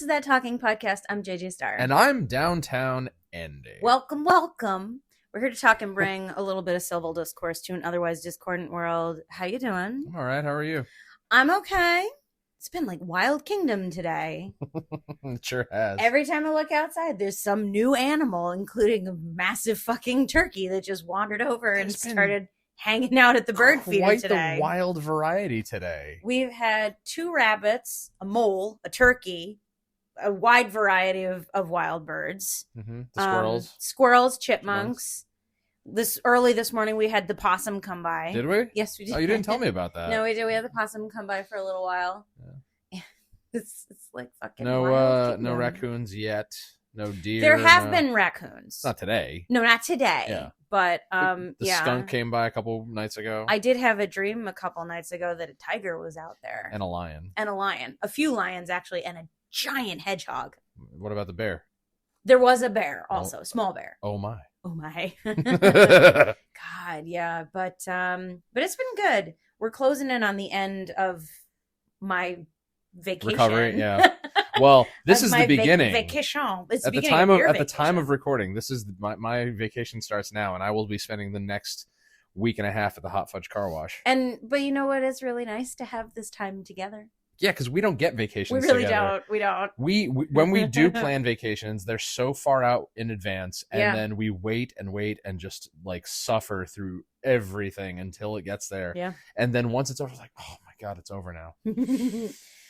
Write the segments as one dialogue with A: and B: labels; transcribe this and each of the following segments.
A: This is That Talking Podcast. I'm JJ Starr.
B: And I'm Downtown Andy.
A: Welcome, welcome. We're here to talk and bring a little bit of civil discourse to an otherwise discordant world. How you doing?
B: All right, how are you?
A: I'm okay. It's been like Wild Kingdom today.
B: It sure has.
A: Every time I look outside, there's some new animal, including a massive fucking turkey that just wandered over and started hanging out at the bird feeder today.
B: Quite the wild variety today.
A: We've had 2 rabbits, a mole, a turkey, a wide variety of wild birds.
B: Mm-hmm. The
A: Squirrels, chipmunks. This morning we had the possum come by.
B: Did we?
A: Yes, we did.
B: Oh, you didn't tell me about that.
A: No, we did. We had the possum come by for a little while. Yeah. It's like fucking
B: no raccoons yet. No deer.
A: There have been raccoons.
B: Not today.
A: No, not today.
B: Yeah.
A: But
B: the skunk came by a couple nights ago.
A: I did have a dream a couple nights ago that a tiger was out there.
B: And a lion.
A: A few lions actually, and a giant hedgehog.
B: What about the bear?
A: There was a bear also, small bear.
B: Oh my.
A: Oh my. God, yeah. But it's been good. We're closing in on the end of my vacation.
B: Recovery, yeah. Well, this is the beginning.
A: Vacation. It's
B: at the time of recording, this is my vacation starts now, and I will be spending the next week and a half at the Hot Fudge Car Wash.
A: But you know what? It's really nice to have this time together.
B: Yeah, because we don't get vacations.
A: We really
B: together.
A: don't. We don't.
B: We when we do plan vacations, they're so far out in advance, and then we wait and just like suffer through everything until it gets there.
A: Yeah.
B: And then once it's over, it's like, oh my God, it's over now.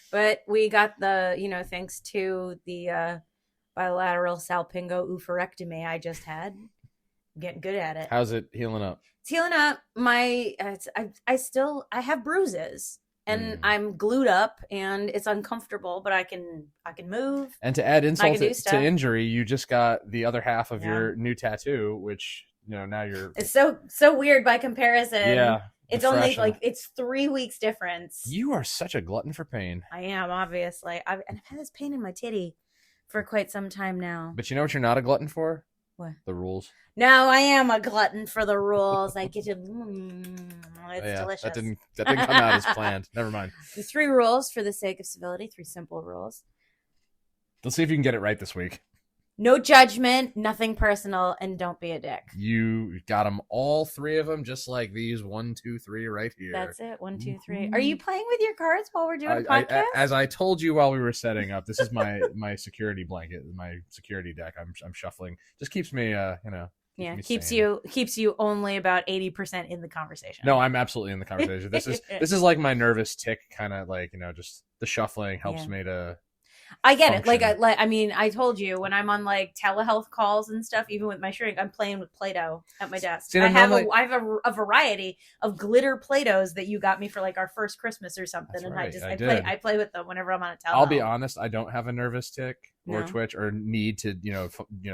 A: But we got the, thanks to the bilateral salpingo oophorectomy I just had. I'm getting good at it.
B: How's it healing up?
A: It's healing up. I have bruises. And I'm glued up, and it's uncomfortable, but I can move.
B: And to add insult to injury, you just got the other half of your new tattoo, which now you're.
A: It's so weird by comparison.
B: Yeah,
A: it's only it's 3 weeks difference.
B: You are such a glutton for pain.
A: I am, obviously. I've had this pain in my titty for quite some time now.
B: But you know what you're not a glutton for?
A: What?
B: The rules.
A: No, I am a glutton for the rules. I get to. It's delicious.
B: That didn't come out as planned. Never mind.
A: The 3 rules for the sake of civility. 3 simple rules.
B: Let's see if you can get it right this week.
A: No judgment, nothing personal, and don't be a dick.
B: You got them, all 3 of them, just like these 1, 2, 3 right here.
A: That's it. 1, 2, 3. Are you playing with your cards while we're doing a podcast?
B: As I told you while we were setting up, this is my security blanket, my security deck. I'm shuffling. Just keeps me,
A: Yeah, keeps you only about 80% in the conversation.
B: No, I'm absolutely in the conversation. This is like my nervous tick, kind of like just the shuffling helps me to.
A: I get function. It. I told you when I'm on like telehealth calls and stuff, even with my shrink, I'm playing with Play-Doh at my desk. I have a variety of glitter Play-Dohs that you got me for like our first Christmas or something,
B: That's
A: and
B: right.
A: I play with them whenever I'm on a telehealth.
B: I'll be honest, I don't have a nervous tick or twitch or need to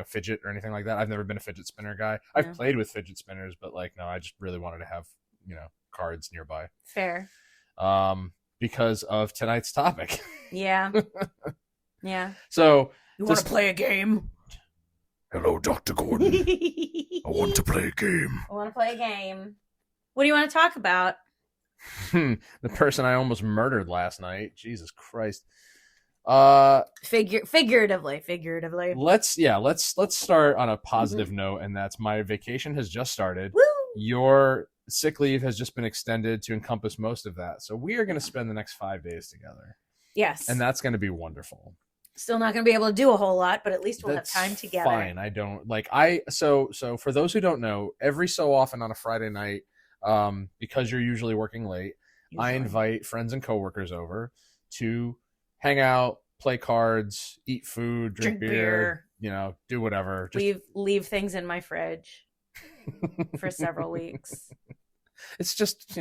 B: fidget or anything like that. I've never been a fidget spinner guy. I've played with fidget spinners, but I just really wanted to have cards nearby.
A: Fair.
B: Because of tonight's topic.
A: Yeah. Yeah.
B: So
A: you want to play a game?
B: Hello, Dr. Gordon. I want to play a game.
A: I want to play a game. What do you want to talk about?
B: The person I almost murdered last night. Jesus Christ.
A: Figuratively.
B: Let's start on a positive note, and that's my vacation has just started.
A: Woo!
B: Your sick leave has just been extended to encompass most of that. So we are going to spend the next 5 days together.
A: Yes.
B: And that's going to be wonderful.
A: Still not going to be able to do a whole lot, but at least we'll have time together.
B: Fine. I don't so for those who don't know, every so often on a Friday night, because you're usually working late, I invite friends and coworkers over to hang out, play cards, eat food, drink beer, do whatever. Just
A: leave things in my fridge for several weeks.
B: It's just,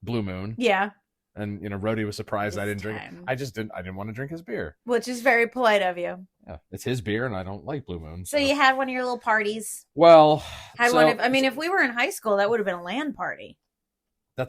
B: blue moon.
A: Yeah.
B: And Rhodey was surprised I didn't drink. I didn't want to drink his beer,
A: which is very polite of you.
B: Yeah, it's his beer, and I don't like Blue Moon.
A: So you had one of your little parties.
B: Well,
A: if we were in high school, that would have been a LAN party.
B: I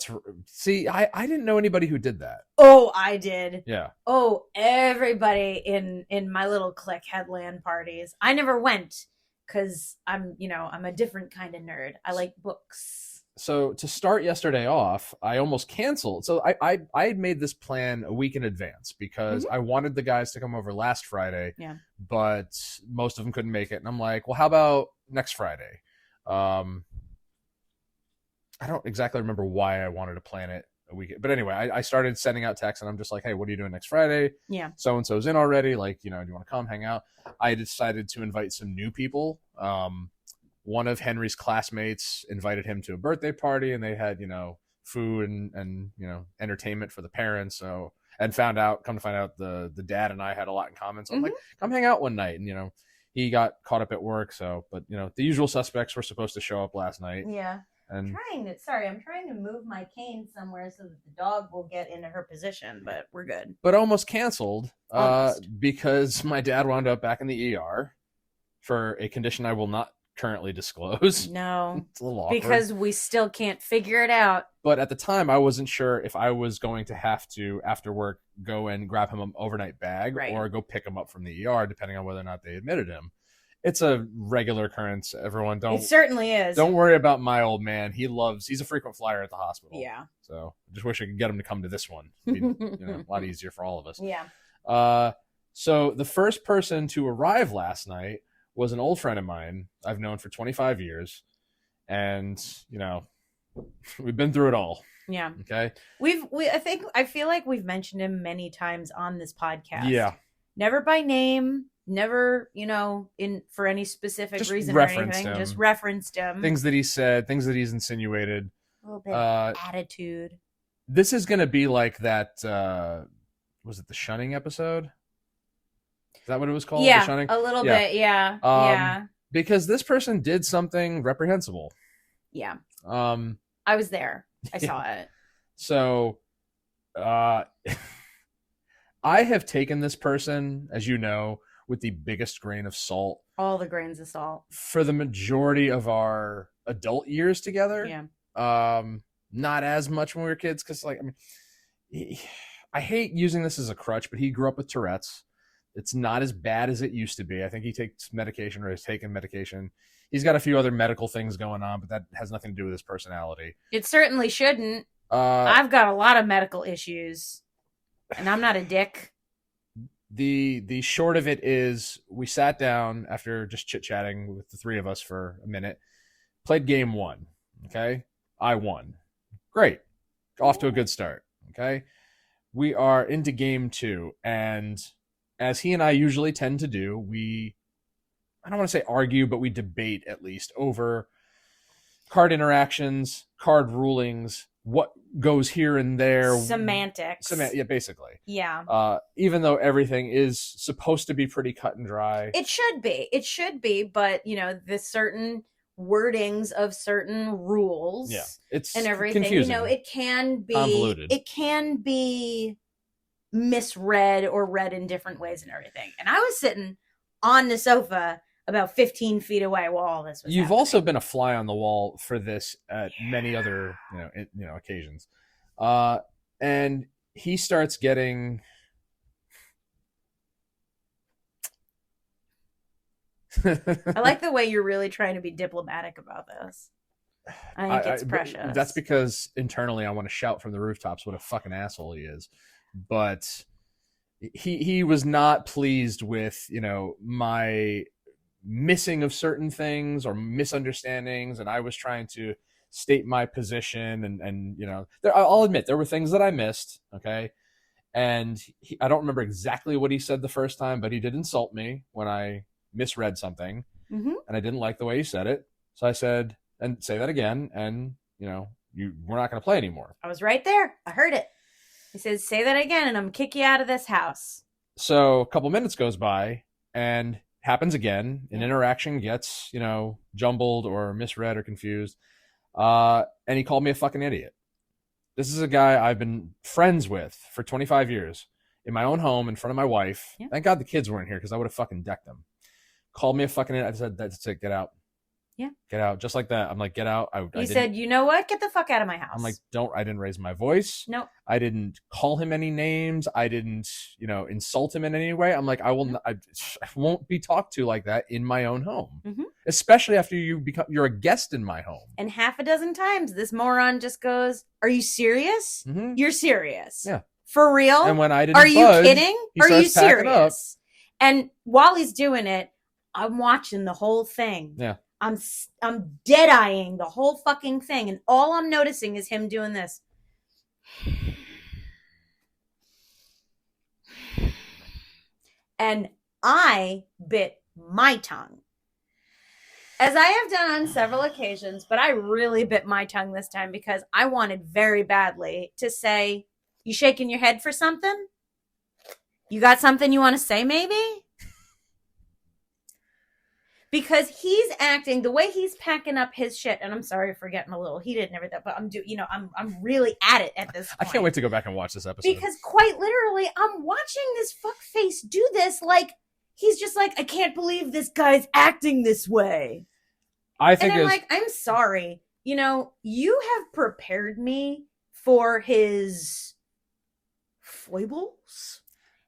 B: didn't know anybody who did that.
A: Oh, I did.
B: Yeah.
A: Oh, everybody in my little clique had LAN parties. I never went because I'm a different kind of nerd. I like books.
B: so to start yesterday off, I almost canceled. So I had made this plan a week in advance because I wanted the guys to come over last Friday, but most of them couldn't make it. And I'm like, well, how about next Friday? I don't exactly remember why I wanted to plan it a week. But anyway, I started sending out texts, and I'm just like, hey, what are you doing next Friday?
A: Yeah.
B: So-and-so's in already. Like, do you want to come hang out? I decided to invite some new people. One of Henry's classmates invited him to a birthday party, and they had, food and entertainment for the parents. So, and come to find out the dad and I had a lot in common. So I'm like, come hang out one night. And, he got caught up at work. So, but the usual suspects were supposed to show up last night.
A: Yeah.
B: And
A: I'm trying to move my cane somewhere so that the dog will get into her position, but we're good.
B: But almost canceled because my dad wound up back in the ER for a condition I will not currently disclose.
A: No.
B: It's a little awkward.
A: Because we still can't figure it out.
B: But at the time, I wasn't sure if I was going to have to, after work, go and grab him an overnight bag or go pick him up from the ER, depending on whether or not they admitted him. It's a regular occurrence. Everyone It
A: certainly is.
B: Don't worry about my old man. He's a frequent flyer at the hospital.
A: Yeah.
B: So I just wish I could get him to come to this one. It'd be a lot easier for all of us.
A: Yeah.
B: So the first person to arrive last night was an old friend of mine I've known for 25 years. And, we've been through it all.
A: Yeah.
B: Okay.
A: I feel like we've mentioned him many times on this podcast.
B: Yeah.
A: Never by name. Never, for any specific
B: just
A: reason or anything.
B: Him.
A: Just referenced him.
B: Things that he said, things that he's insinuated.
A: A little bit of attitude.
B: This is going to be like that, was it the Shunning episode? Is that what it was called?
A: Yeah,
B: the Shunning?
A: a little bit, yeah.
B: Because this person did something reprehensible.
A: Yeah. I was there. I saw it.
B: So, I have taken this person, as you know, with the biggest grain of salt.
A: All the grains of salt.
B: For the majority of our adult years together.
A: Yeah.
B: Not as much when we were kids, because, I hate using this as a crutch, but he grew up with Tourette's. It's not as bad as it used to be. I think he takes medication or has taken medication. He's got a few other medical things going on, but that has nothing to do with his personality.
A: It certainly shouldn't. I've got a lot of medical issues, and I'm not a dick.
B: The short of it is we sat down after just chit-chatting with the three of us for a minute, played game one, okay? I won. Great. Off to a good start, okay? We are into game two, and as he and I usually tend to do, I don't want to say argue, but we debate at least over card interactions, card rulings, what goes here and there.
A: Semantics.
B: Yeah, basically.
A: Yeah.
B: Even though everything is supposed to be pretty cut and dry.
A: It should be, but, the certain wordings of certain rules
B: it's
A: and everything,
B: confusing.
A: It can be
B: convoluted.
A: It can be misread or read in different ways and everything. And I was sitting on the sofa about 15 feet away while all this was
B: You've
A: happening.
B: also been a fly on the wall for this at many other occasions. And he starts getting
A: I like the way you're really trying to be diplomatic about this. I think it's precious.
B: That's because internally I want to shout from the rooftops what a fucking asshole he is. But he was not pleased with, my missing of certain things or misunderstandings, and I was trying to state my position, and I'll admit there were things that I missed, okay? And I don't remember exactly what he said the first time, but he did insult me when I misread something, and I didn't like the way he said it. So I said, and say that again, and we're not going to play anymore.
A: I was right there. I heard it. He says, say that again, and I'm going to kick you out of this house.
B: So a couple minutes goes by, and happens again. An interaction gets, jumbled or misread or confused. And he called me a fucking idiot. This is a guy I've been friends with for 25 years in my own home in front of my wife. Yeah. Thank God the kids weren't here because I would have fucking decked them. Called me a fucking idiot. I said, that's it, get out.
A: Yeah.
B: Get out. Just like that. I'm like, get out.
A: He said, you know what? Get the fuck out of my house.
B: I'm like, I didn't raise my voice.
A: Nope.
B: I didn't call him any names. I didn't, insult him in any way. I'm like, I won't be talked to like that in my own home.
A: Mm-hmm.
B: Especially after you're a guest in my home.
A: And half a dozen times this moron just goes, are you serious?
B: Mm-hmm.
A: You're serious.
B: Yeah.
A: For real?
B: And when I didn't
A: Are you kidding? Are you serious?
B: Up.
A: And while he's doing it, I'm watching the whole thing.
B: Yeah.
A: I'm dead-eyeing the whole fucking thing. And all I'm noticing is him doing this. And I bit my tongue. As I have done on several occasions, but I really bit my tongue this time because I wanted very badly to say, you shaking your head for something? You got something you want to say maybe? Because he's acting the way he's packing up his shit, and I'm sorry for getting a little heated and everything, but I'm really at it at this point.
B: I can't wait to go back and watch this episode.
A: Because quite literally, I'm watching this fuckface do this like he's just like, I can't believe this guy's acting this way. And I'm like, I'm sorry. You have prepared me for his foibles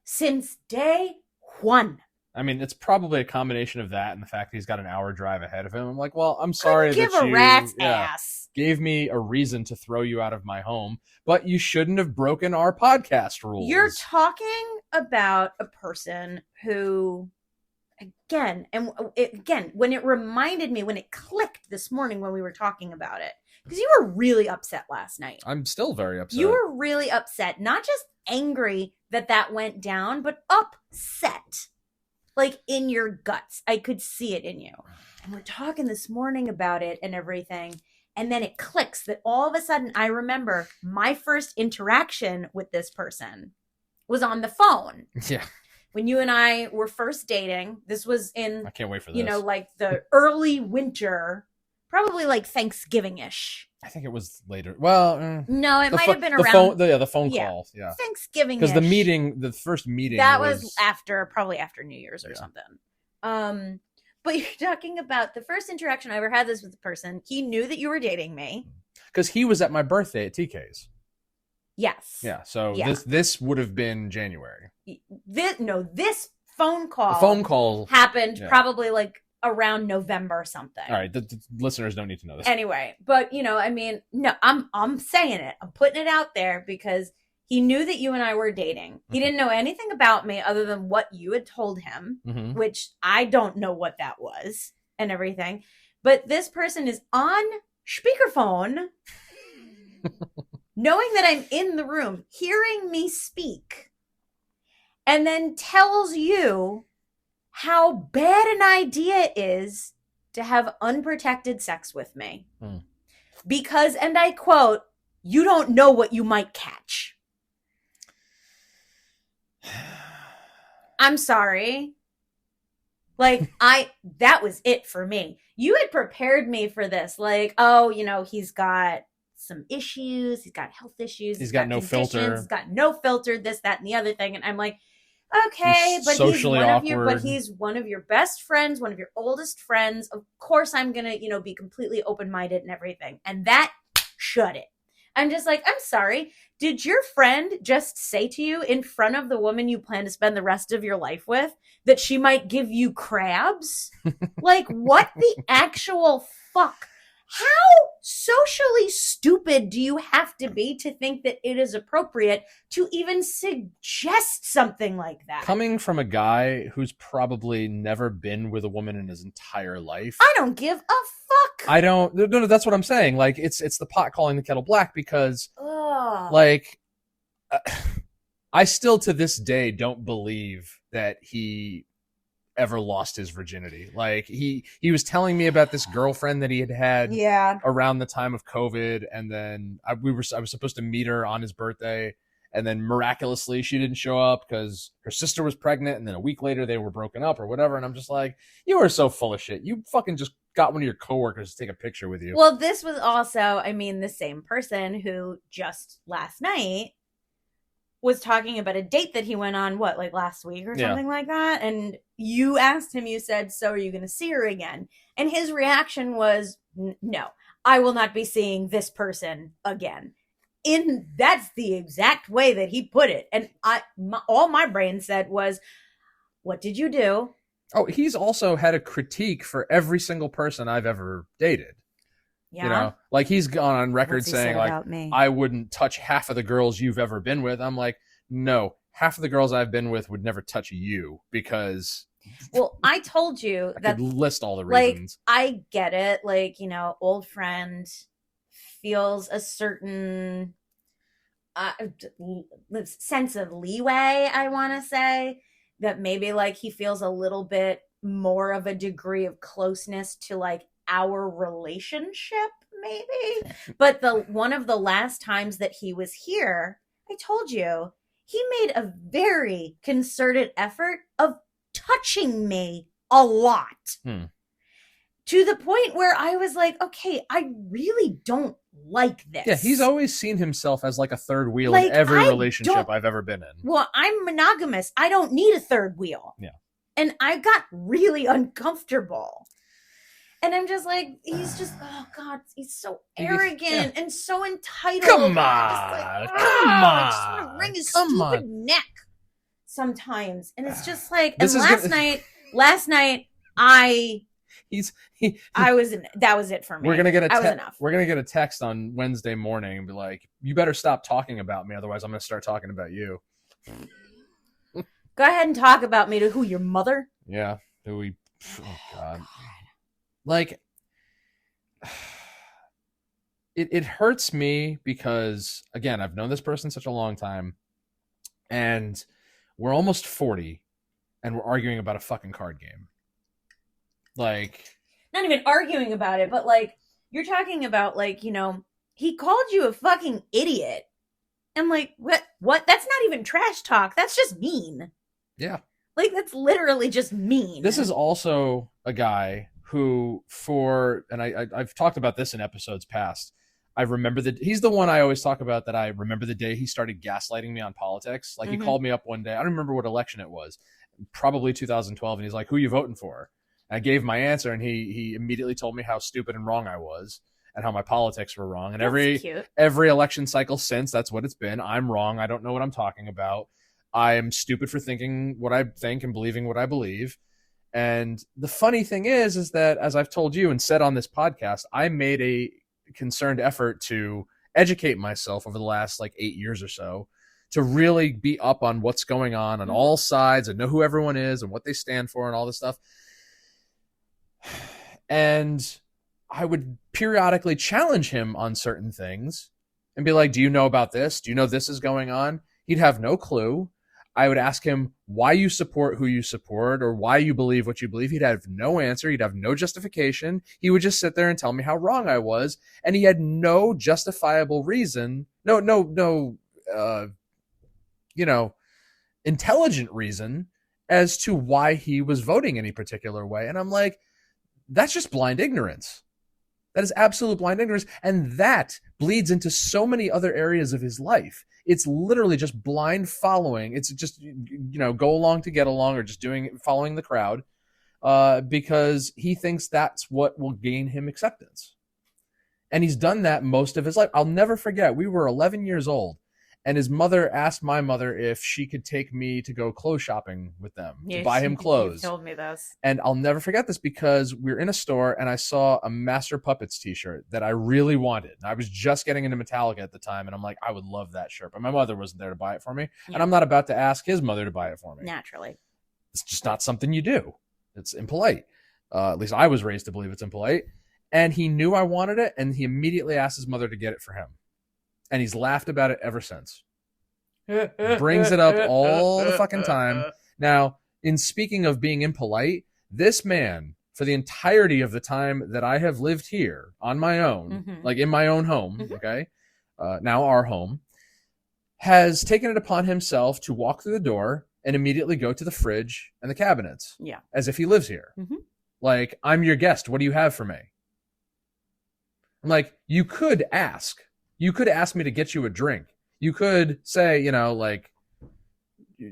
A: since day one.
B: I mean, it's probably a combination of that and the fact that he's got an hour drive ahead of him. I'm like, well, I'm sorry
A: give a rat's ass.
B: Gave me a reason to throw you out of my home, but you shouldn't have broken our podcast rules.
A: You're talking about a person who, again, when it reminded me, when it clicked this morning when we were talking about it, because you were really upset last night.
B: I'm still very upset.
A: You were really upset, not just angry that went down, but upset. Like in your guts. I could see it in you. And we're talking this morning about it and everything. And then it clicks that all of a sudden I remember my first interaction with this person was on the phone.
B: Yeah.
A: When you and I were first dating, this was in,
B: I can't wait for this.
A: Like the early winter, probably like Thanksgiving-ish.
B: I think it was later. Well,
A: no, it might have been around
B: the phone call. Yeah,
A: Thanksgiving.
B: Because the first meeting
A: that was probably after New Year's or something. But you're talking about the first interaction I ever had this with the person. He knew that you were dating me
B: because he was at my birthday at TK's.
A: Yes.
B: Yeah. So this would have been January.
A: This phone call.
B: The phone call
A: happened probably like around November or something.
B: All right, the listeners don't need to know this.
A: Anyway, but no, I'm saying it. I'm putting it out there because he knew that you and I were dating. He didn't know anything about me other than what you had told him, which I don't know what that was and everything. But this person is on speakerphone, knowing that I'm in the room, hearing me speak, and then tells you how bad an idea it is to have unprotected sex with me. Because, and I quote, you don't know what you might catch. I'm sorry. Like, that was it for me. You had prepared me for this. Like, he's got some issues. He's got health issues.
B: He's got no filter.
A: He's got no filter, this, that, and the other thing. And I'm like, okay, but he's one of your best friends, one of your oldest friends. Of course, I'm gonna, be completely open-minded and everything. And that shut it. I'm just like, I'm sorry. Did your friend just say to you in front of the woman you plan to spend the rest of your life with that she might give you crabs? Like, what the actual fuck? How socially stupid do you have to be to think that it is appropriate to even suggest something like that?
B: Coming from a guy who's probably never been with a woman in his entire life.
A: I don't give a fuck.
B: I don't. No, that's what I'm saying. Like, it's the pot calling the kettle black because, I still to this day don't believe that he ever lost his virginity. Like he was telling me about this girlfriend that he had around the time of COVID, and then I was supposed to meet her on his birthday, and then miraculously she didn't show up because her sister was pregnant, and then a week later they were broken up or whatever. And I'm just like, you are so full of shit. You fucking just got one of your coworkers to take a picture with you.
A: Well, this was also, the same person who just last night was talking about a date that he went on, like last week or something like that. And you asked him, you said, so are you going to see her again? And his reaction was, no, I will not be seeing this person again. That's the exact way that he put it. And all my brain said was, what did you do?
B: Oh, he's also had a critique for every single person I've ever dated. Yeah. You know, like he's gone on record saying like, I wouldn't touch half of the girls you've ever been with. I'm like, no, half of the girls I've been with would never touch you because.
A: Well, I told you
B: that could list all the reasons.
A: Like, I get it. Like, you know, old friend feels a certain sense of leeway, I want to say, that maybe like he feels a little bit more of a degree of closeness to like our relationship, maybe. But one of the last times that he was here, I told you, he made a very concerted effort of touching me a lot. To the point where I was like, okay, I really don't like this.
B: Yeah, he's always seen himself as like a third wheel in every relationship I've ever been in.
A: Well, I'm monogamous. I don't need a third wheel.
B: Yeah.
A: And I got really uncomfortable. And I'm just like, he's just, oh God, he's so arrogant and so entitled.
B: Come on.
A: I just want to wring his stupid neck sometimes. And it's just like, and last night, that was it for me.
B: We're gonna get a text on Wednesday morning and be like, you better stop talking about me, otherwise I'm gonna start talking about you.
A: Go ahead and talk about me to who, your mother?
B: Yeah. Oh God. Like, it hurts me because, again, I've known this person such a long time, and we're almost 40, and we're arguing about a fucking card game. Like,
A: not even arguing about it, but like, you're talking about, like, you know, he called you a fucking idiot. I'm like, what? That's not even trash talk. That's just mean.
B: Yeah.
A: Like, that's literally just mean.
B: This is also a guy who, and I've talked about this in episodes past, he's the one I always talk about that I remember the day he started gaslighting me on politics. Like, he called me up one day. I don't remember what election it was. Probably 2012. And he's like, who are you voting for? And I gave my answer, and he immediately told me how stupid and wrong I was and how my politics were wrong. And every election cycle since, that's what it's been. I'm wrong. I don't know what I'm talking about. I am stupid for thinking what I think and believing what I believe. And the funny thing is that, as I've told you and said on this podcast, I made a concerned effort to educate myself over the last like 8 years or so to really be up on what's going on all sides and know who everyone is and what they stand for and all this stuff. And I would periodically challenge him on certain things and be like, do you know about this? Do you know this is going on? He'd have no clue. I would ask him why you support who you support or why you believe what you believe. He'd have no answer. He'd have no justification. He would just sit there and tell me how wrong I was. And he had no justifiable reason. No, intelligent reason as to why he was voting any particular way. And I'm like, that's just blind ignorance. That is absolute blind ignorance. And that bleeds into so many other areas of his life. It's literally just blind following. It's just, go along to get along or just following the crowd because he thinks that's what will gain him acceptance. And he's done that most of his life. I'll never forget, we were 11 years old, and his mother asked my mother if she could take me to go clothes shopping with them, to buy him clothes.
A: You told me this.
B: And I'll never forget this because we were in a store and I saw a Master Puppets t-shirt that I really wanted. I was just getting into Metallica at the time, and I'm like, I would love that shirt. But my mother wasn't there to buy it for me. Yeah. And I'm not about to ask his mother to buy it for me.
A: Naturally.
B: It's just not something you do. It's impolite. At least I was raised to believe it's impolite. And he knew I wanted it, and he immediately asked his mother to get it for him. And he's laughed about it ever since. Brings it up all the fucking time. Now, in speaking of being impolite, this man, for the entirety of the time that I have lived here on my own, like in my own home, okay, now our home, has taken it upon himself to walk through the door and immediately go to the fridge and the cabinets.
A: Yeah.
B: As if he lives here. Like, I'm your guest. What do you have for me? I'm like, you could ask. You could ask me to get you a drink. You could say,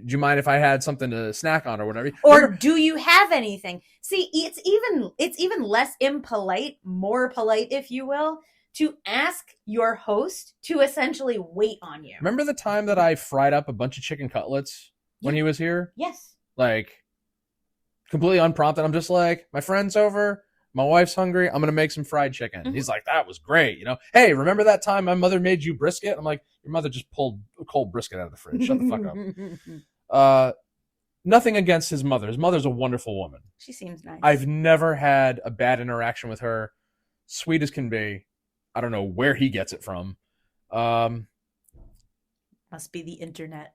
B: you mind if I had something to snack on or whatever?
A: Or do you have anything? See, it's even less impolite, more polite, if you will, to ask your host to essentially wait on you.
B: Remember the time that I fried up a bunch of chicken cutlets when he was here?
A: Yes.
B: Like, completely unprompted. I'm just like, my friend's over. My wife's hungry. I'm going to make some fried chicken. Mm-hmm. He's like, that was great. You know, hey, remember that time my mother made you brisket? I'm like, your mother just pulled a cold brisket out of the fridge. Shut the fuck up. Nothing against his mother. His mother's a wonderful woman.
A: She seems nice.
B: I've never had a bad interaction with her. Sweet as can be. I don't know where he gets it from.
A: Must be the internet.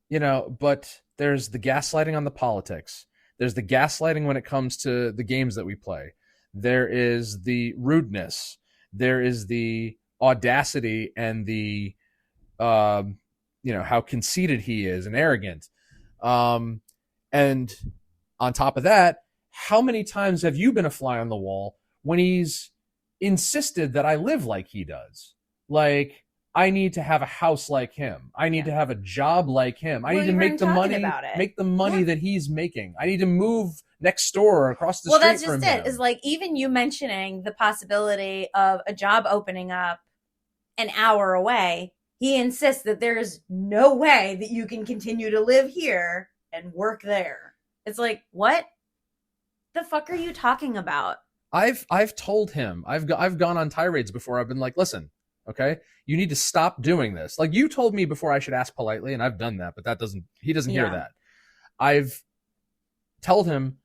B: You know, but there's the gaslighting on the politics. There's the gaslighting when it comes to the games that we play. There is the rudeness. There is the audacity and the, how conceited he is and arrogant. And on top of that, how many times have you been a fly on the wall when he's insisted that I live like he does? Like, I need to have a house like him. I need to have a job like him. I need to make the money that he's making. I need to move next door or across the street from him. Well, that's just it.
A: Is like, even you mentioning the possibility of a job opening up an hour away, he insists that there's no way that you can continue to live here and work there. It's like, what the fuck are you talking about?
B: I've told him, I've gone on tirades before. I've been like, listen, okay, you need to stop doing this. Like, you told me before I should ask politely, and I've done that, but he doesn't hear that. I've told him,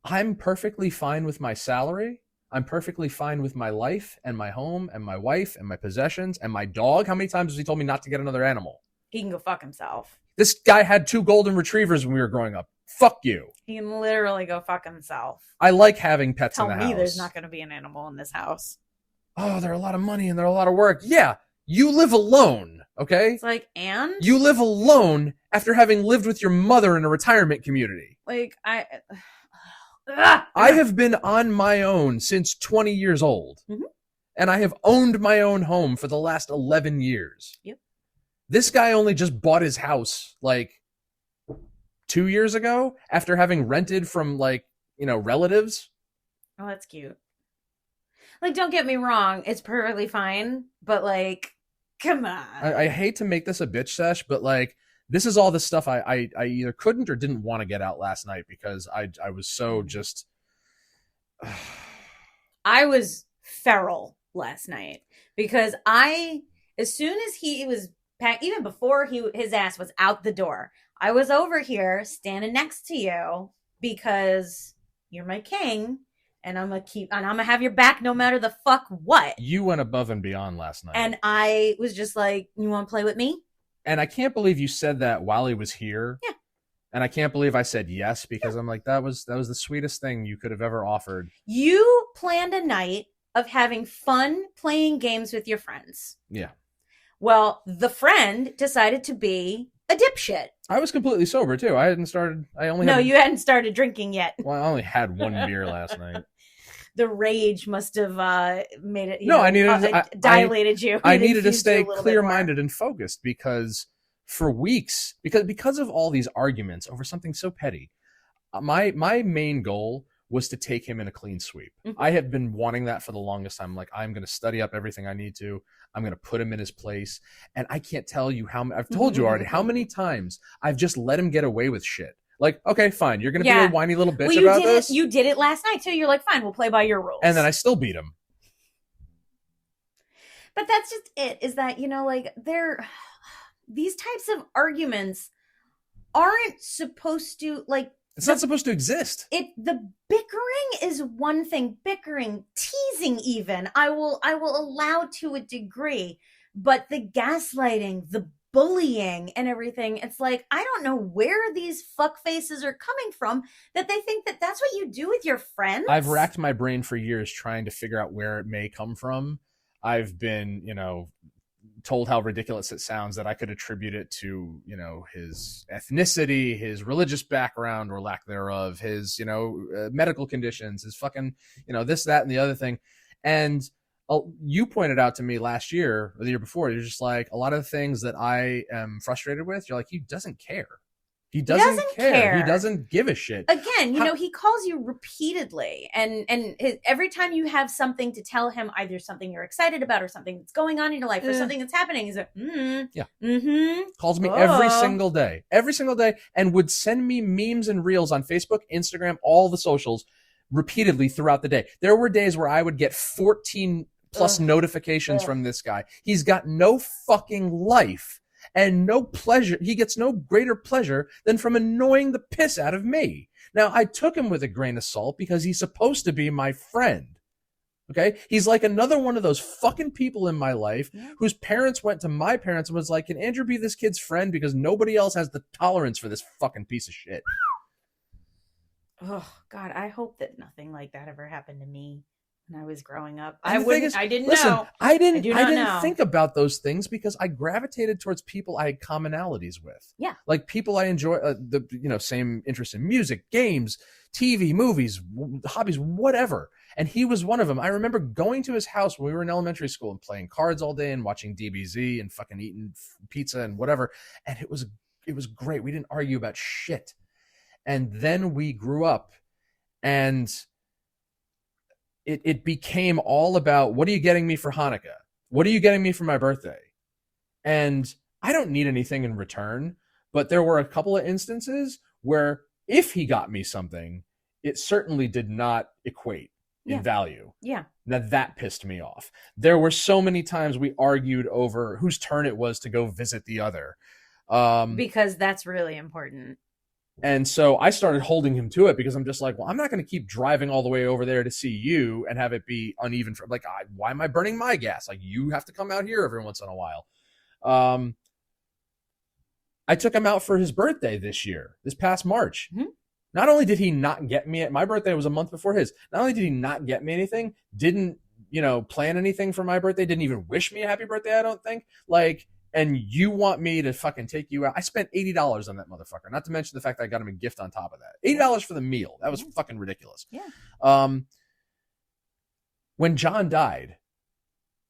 B: I'm perfectly fine with my salary. I'm perfectly fine with my life and my home and my wife and my possessions and my dog. How many times has he told me not to get another animal?
A: He can go fuck himself.
B: This guy had 2 golden retrievers when we were growing up. Fuck you.
A: He can literally go fuck himself.
B: I like having pets in the house.
A: Tell me there's not going to be an animal in this house.
B: Oh, they're a lot of money and they're a lot of work. Yeah, you live alone, okay?
A: It's like, and?
B: You live alone after having lived with your mother in a retirement community.
A: Like,
B: I have been on my own since 20 years old. Mm-hmm. And I have owned my own home for the last 11 years.
A: Yep.
B: This guy only just bought his house, like, 2 years ago after having rented from, like, relatives.
A: Oh, that's cute. Like, don't get me wrong, it's perfectly fine, but, like, come on.
B: I hate to make this a bitch sesh, but, like, this is all the stuff I either couldn't or didn't want to get out last night because I was so just...
A: I was feral last night because as soon as he was packed, even before his ass was out the door, I was over here standing next to you because you're my king. And I'm gonna have your back no matter the fuck what.
B: You went above and beyond last night.
A: And I was just like, you want to play with me?
B: And I can't believe you said that while he was here.
A: Yeah.
B: And I can't believe I said yes because I'm like, that was the sweetest thing you could have ever offered.
A: You planned a night of having fun playing games with your friends.
B: Yeah.
A: Well, the friend decided to be a dipshit.
B: I was completely sober too. You hadn't started drinking yet. Well, I only had 1 beer last night.
A: The rage must have made it.
B: Dilated
A: you.
B: I needed to stay clear-minded and focused because for weeks, because of all these arguments over something so petty, my main goal was to take him in a clean sweep. Mm-hmm. I have been wanting that for the longest time. Like, I'm going to study up everything I need to. I'm going to put him in his place. And I can't tell you I've told you already how many times I've just let him get away with shit. Like, okay, fine. You're going to be a whiny little bitch about this.
A: You did it last night, too. You're like, fine, we'll play by your rules.
B: And then I still beat him.
A: But that's just it, is that, these types of arguments aren't supposed to, like...
B: It's not supposed to exist.
A: The bickering is one thing. Bickering, teasing even, I will allow to a degree. But the gaslighting, the bullying and everything, it's like, I don't know where these fuck faces are coming from that they think that that's what you do with your friends.
B: I've racked my brain for years trying to figure out where it may come from. I've been, told how ridiculous it sounds that I could attribute it to, his ethnicity, his religious background or lack thereof, his, medical conditions, his fucking, this, that, and the other thing. And you pointed out to me last year or the year before, you're just like, a lot of the things that I am frustrated with, you're like, he doesn't care. He doesn't care. He doesn't give a shit.
A: Again, he calls you repeatedly, and every time you have something to tell him, either something you're excited about or something that's going on in your life or something that's happening, he's like,
B: calls me every single day, and would send me memes and reels on Facebook, Instagram, all the socials repeatedly throughout the day. There were days where I would get 14 plus notifications from this guy. He's got no fucking life. And no pleasure. He gets no greater pleasure than from annoying the piss out of me. Now, I took him with a grain of salt because he's supposed to be my friend. Okay? He's like another one of those fucking people in my life whose parents went to my parents and was like, can Andrew be this kid's friend? Because nobody else has the tolerance for this fucking piece of shit.
A: Oh, God, I hope that nothing like that ever happened to me when I was growing up.
B: I didn't know. I didn't think about those things because I gravitated towards people I had commonalities with.
A: Yeah.
B: Like people I enjoy, same interest in music, games, TV, movies, hobbies, whatever. And he was one of them. I remember going to his house when we were in elementary school and playing cards all day and watching DBZ and fucking eating pizza and whatever. And it was great. We didn't argue about shit. And then we grew up and it became all about, what are you getting me for Hanukkah? What are you getting me for my birthday? And I don't need anything in return, but there were a couple of instances where if he got me something, it certainly did not equate in value.
A: Yeah.
B: Now that pissed me off. There were so many times we argued over whose turn it was to go visit the other.
A: Because that's really important.
B: And so I started holding him to it because I'm just like, well, I'm not going to keep driving all the way over there to see you and have it be uneven. Why am I burning my gas? Like, you have to come out here every once in a while. I took him out for his birthday this past March. Mm-hmm. Not only did he not get me, my birthday was a month before his. Not only did he not get me anything, didn't, plan anything for my birthday, didn't even wish me a happy birthday, I don't think. And you want me to fucking take you out? I spent $80 on that motherfucker. Not to mention the fact that I got him a gift on top of that. $80 for the meal. That was fucking ridiculous.
A: Yeah.
B: When John died,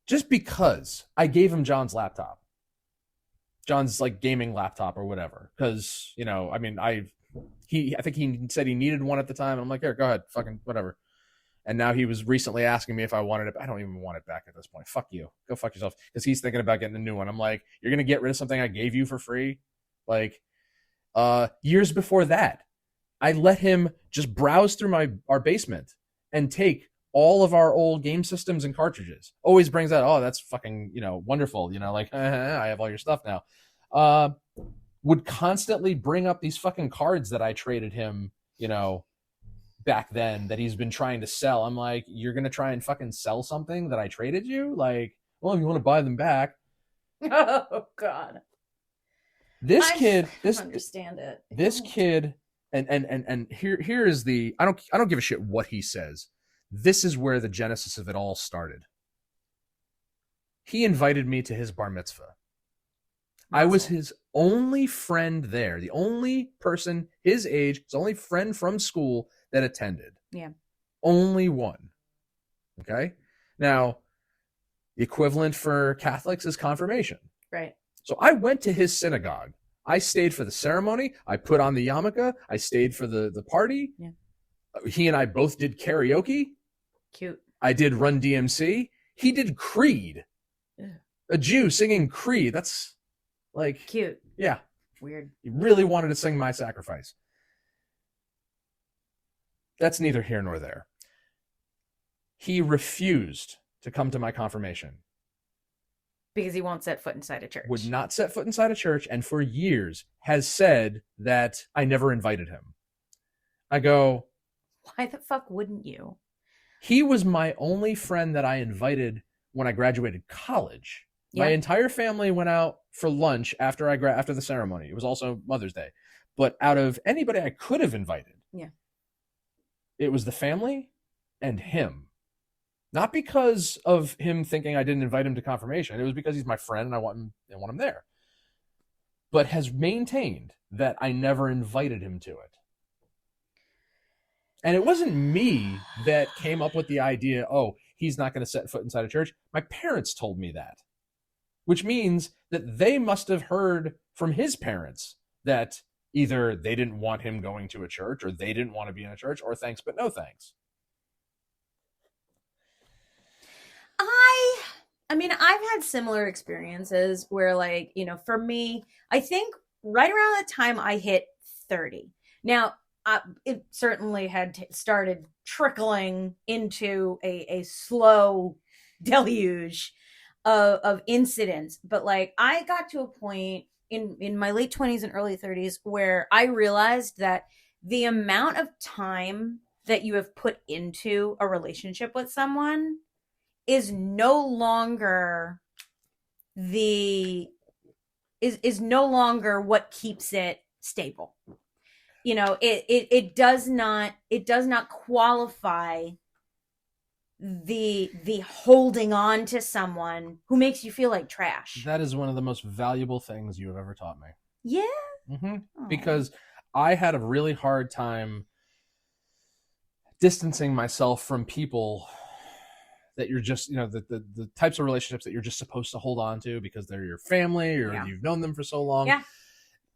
B: just because I gave him John's laptop, John's gaming laptop or whatever, because I think he said he needed one at the time, and I'm like, here, go ahead, fucking whatever. And now he was recently asking me if I wanted it. I don't even want it back at this point. Fuck you. Go fuck yourself. Because he's thinking about getting a new one. I'm like, you're going to get rid of something I gave you for free? Years before that, I let him just browse through our basement and take all of our old game systems and cartridges. Always brings out, oh, that's fucking, wonderful. I have all your stuff now. Would constantly bring up these fucking cards that I traded him, back then that he's been trying to sell. I'm like, you're going to try and fucking sell something that I traded you? Well, if you want to buy them back.
A: Oh, God.
B: This kid,
A: understand it.
B: This kid, and here is the, I don't give a shit what he says. This is where the genesis of it all started. He invited me to his bar mitzvah. I was his only friend there, the only person his age, his only friend from school that attended.
A: Yeah.
B: Only one. Okay? Now, the equivalent for Catholics is confirmation.
A: Right.
B: So I went to his synagogue. I stayed for the ceremony. I put on the yarmulke. I stayed for the party.
A: Yeah.
B: He and I both did karaoke.
A: Cute.
B: I did Run DMC. He did Creed.
A: Yeah.
B: A Jew singing Creed. That's
A: cute.
B: Yeah.
A: Weird.
B: He really wanted to sing My Sacrifice. That's neither here nor there. He refused to come to my confirmation.
A: Because he won't set foot inside a church.
B: Would not set foot inside a church, and for years has said that I never invited him. I go,
A: why the fuck wouldn't you?
B: He was my only friend that I invited when I graduated college. Yeah. My entire family went out for lunch after the ceremony. It was also Mother's Day. But out of anybody I could have invited, it was the family and him. Not because of him thinking I didn't invite him to confirmation. It was because he's my friend and I want him there. But has maintained that I never invited him to it. And it wasn't me that came up with the idea, oh, he's not going to set foot inside a church. My parents told me that, which means that they must have heard from his parents that either they didn't want him going to a church, or they didn't want to be in a church, or thanks but no thanks.
A: I mean, I've had similar experiences where, like, you know, for me, I think right around the time I hit 30. Now, it certainly had started trickling into a slow deluge of incidents. But, like, I got to a point in my late 20s and early 30s where I realized that the amount of time that you have put into a relationship with someone is no longer is no longer what keeps it stable. You know, it does not qualify the holding on to someone who makes you feel like trash.
B: That is one of the most valuable things you have ever taught me.
A: Yeah.
B: Mm-hmm. Because I had a really hard time distancing myself from people that you're just, you know, the types of relationships that you're just supposed to hold on to because they're your family, or you've known them for so long.
A: Yeah.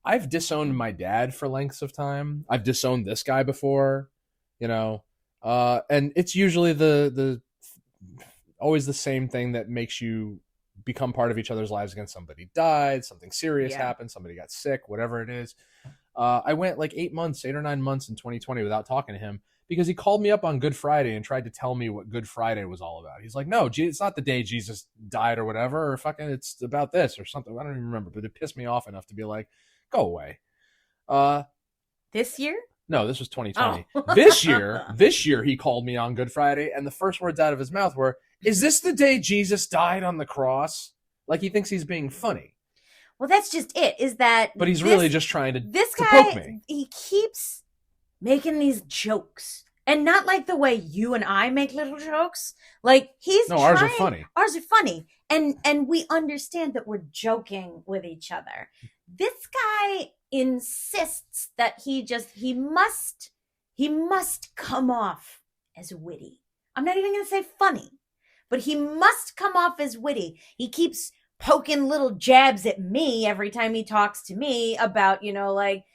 B: I've disowned my dad for lengths of time. I've disowned this guy before, you know, and it's usually the always the same thing that makes you become part of each other's lives again. Somebody died, something serious happened, somebody got sick, whatever it is. I went like 8 or 9 months in 2020 without talking to him, because he called me up on Good Friday and tried to tell me what Good Friday was all about. He's like, no, it's not the day Jesus died or whatever, or fucking it's about this or something. I don't even remember, but it pissed me off enough to be like, go away.
A: This year?
B: No, this was 2020.
A: Oh.
B: This year he called me on Good Friday, and the first words out of his mouth were, is this the day Jesus died on the cross? Like he thinks he's being funny.
A: Well, that's just it, is that...
B: But he's really just trying to poke me.
A: He keeps making these jokes, and not like the way you and I make little jokes. Like
B: ours are funny.
A: Ours are funny, and we understand that we're joking with each other. This guy insists that he must come off as witty. I'm not even going to say funny, but he must come off as witty. He keeps poking little jabs at me every time he talks to me about, you know, like,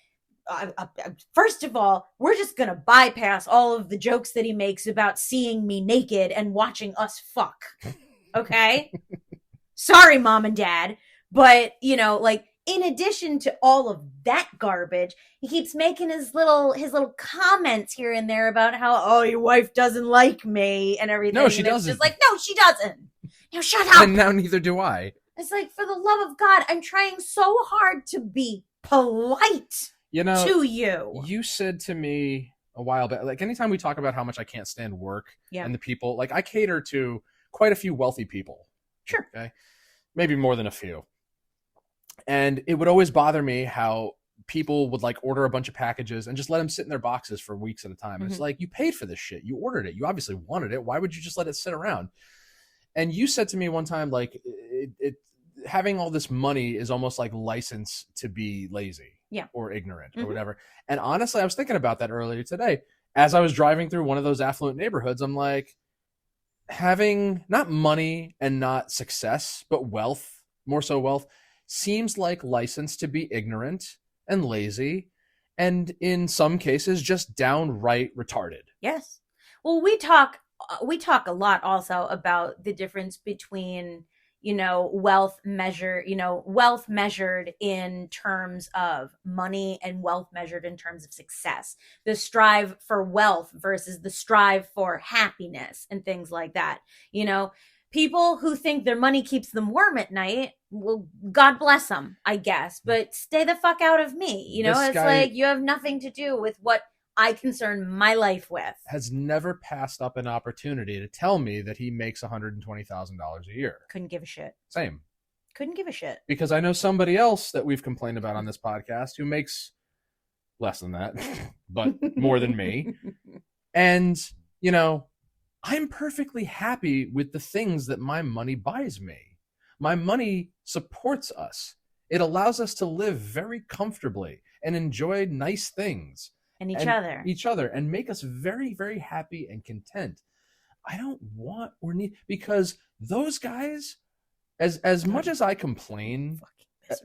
A: first of all, we're just going to bypass all of the jokes that he makes about seeing me naked and watching us fuck. Okay? Sorry, Mom and Dad. But, you know, like, in addition to all of that garbage, he keeps making his little comments here and there about how, oh, your wife doesn't like me and everything.
B: No, she
A: and
B: doesn't.
A: It's just like, no, she doesn't. Now shut up.
B: And now neither do I.
A: It's like, for the love of God, I'm trying so hard to be polite.
B: You know,
A: to you.
B: You said to me a while back, like anytime we talk about how much I can't stand work and the people, like I cater to quite a few wealthy people.
A: Sure.
B: Okay. Maybe more than a few. And it would always bother me how people would like order a bunch of packages and just let them sit in their boxes for weeks at a time. And it's like, you paid for this shit. You ordered it. You obviously wanted it. Why would you just let it sit around? And you said to me one time, like having all this money is almost like license to be lazy.
A: Yeah.
B: Or ignorant or whatever. And honestly, I was thinking about that earlier today. As I was driving through one of those affluent neighborhoods, I'm like, having not money and not success, but wealth, more so wealth, seems like license to be ignorant and lazy, and in some cases, just downright retarded. Yes.
A: Well, we talk a lot also about the difference between, you know, wealth measured in terms of money and wealth measured in terms of success. The strive for wealth versus the strive for happiness and things like that. You know, people who think their money keeps them warm at night, well, God bless them, I guess. But stay the fuck out of me. You know, it's like you have nothing to do with what I concern my life with.
B: Has never passed up an opportunity to tell me that he makes $120,000 a year.
A: Couldn't give a shit.
B: Same.
A: Couldn't give a shit.
B: Because I know somebody else that we've complained about on this podcast who makes less than that, but more than me. And, you know, I'm perfectly happy with the things that my money buys me. My money supports us. It allows us to live very comfortably and enjoy nice things.
A: And each other
B: and make us very, very happy and content. I don't want or need, because those guys, as much as I complain, they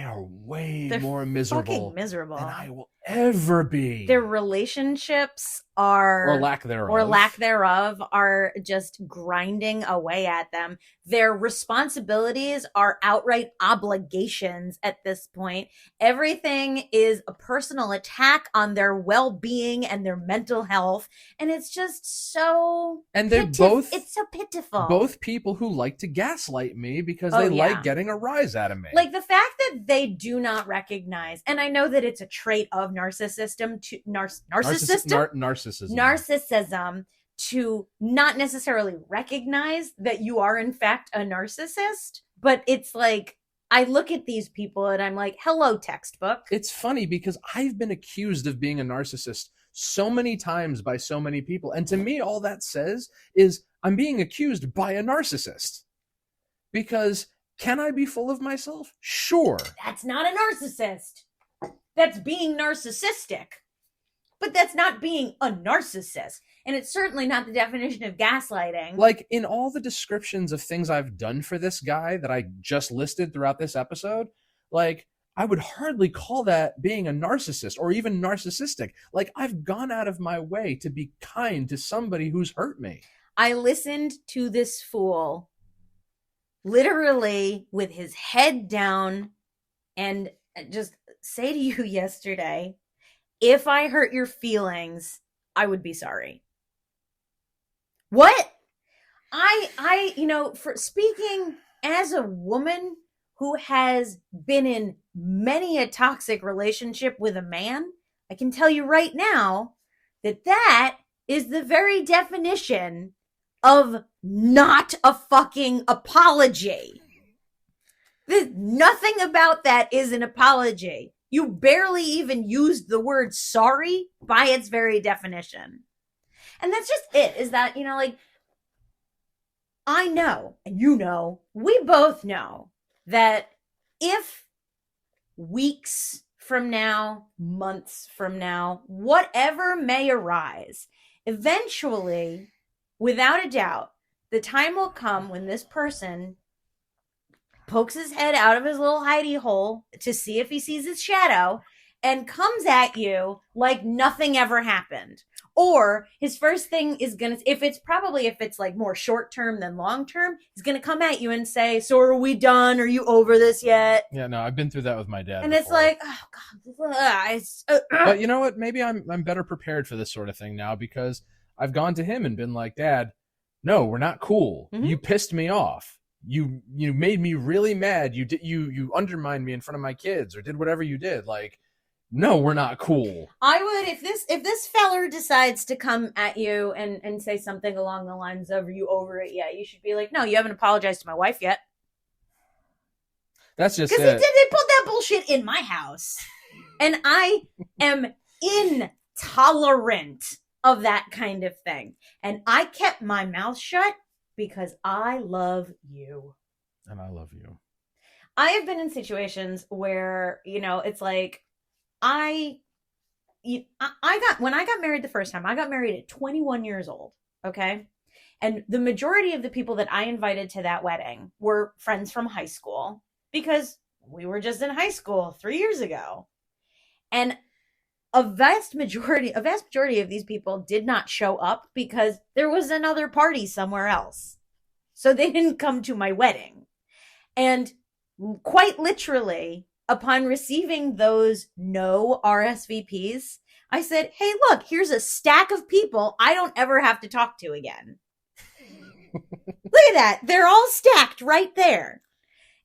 B: are They're more miserable than I will ever be.
A: Their relationships are,
B: or lack thereof,
A: are just grinding away at them. Their responsibilities are outright obligations at this point. Everything is a personal attack on their well-being and their mental health. And it's just so
B: it's so pitiful. Both people who like to gaslight me because they like getting a rise out of me.
A: Like the fact that they do not recognize, and I know that it's a trait of narcissism to not necessarily recognize that you are in fact a narcissist, but it's like, I look at these people and I'm like, hello, textbook.
B: It's funny because I've been accused of being a narcissist so many times by so many people, and to me all that says is I'm being accused by a narcissist. Because can I be full of myself? Sure.
A: That's not a narcissist. That's being narcissistic. But that's not being a narcissist. And it's certainly not the definition of gaslighting.
B: Like, in all the descriptions of things I've done for this guy that I just listed throughout this episode, like, I would hardly call that being a narcissist or even narcissistic. Like, I've gone out of my way to be kind to somebody who's hurt me.
A: I listened to this fool literally with his head down and just say to you yesterday, if I hurt your feelings, I would be sorry. What? For speaking as a woman who has been in many a toxic relationship with a man, I can tell you right now that is the very definition of not a fucking apology. There's nothing about that is an apology. You barely even used the word sorry by its very definition. And that's just it, is that, I know, and we both know that if weeks from now, months from now, whatever may arise, eventually, without a doubt, the time will come when this person pokes his head out of his little hidey hole to see if he sees his shadow and comes at you like nothing ever happened. Or his first thing is if it's like more short term than long term, he's gonna come at you and say, so are we done? Are you over this yet?
B: Yeah, no, I've been through that with my dad.
A: And
B: before.
A: It's like, oh God.
B: But you know what? Maybe I'm better prepared for this sort of thing now, because I've gone to him and been like, Dad, no, we're not cool. Mm-hmm. You pissed me off. You made me really mad. You undermined me in front of my kids, or did whatever you did. Like, no, we're not cool.
A: I would, if this feller decides to come at you and say something along the lines of, are you over it yet? You should be like, no, you haven't apologized to my wife yet.
B: That's just
A: because they put that bullshit in my house, and I am intolerant of that kind of thing. And I kept my mouth shut because I love you.
B: And I love you.
A: I have been in situations where, it's like, when I got married the first time, I got married at 21 years old. Okay. And the majority of the people that I invited to that wedding were friends from high school, because we were just in high school 3 years ago. And a vast majority of these people did not show up because there was another party somewhere else. So they didn't come to my wedding. And quite literally, upon receiving those no RSVPs, I said, hey, look, here's a stack of people I don't ever have to talk to again. Look at that. They're all stacked right there.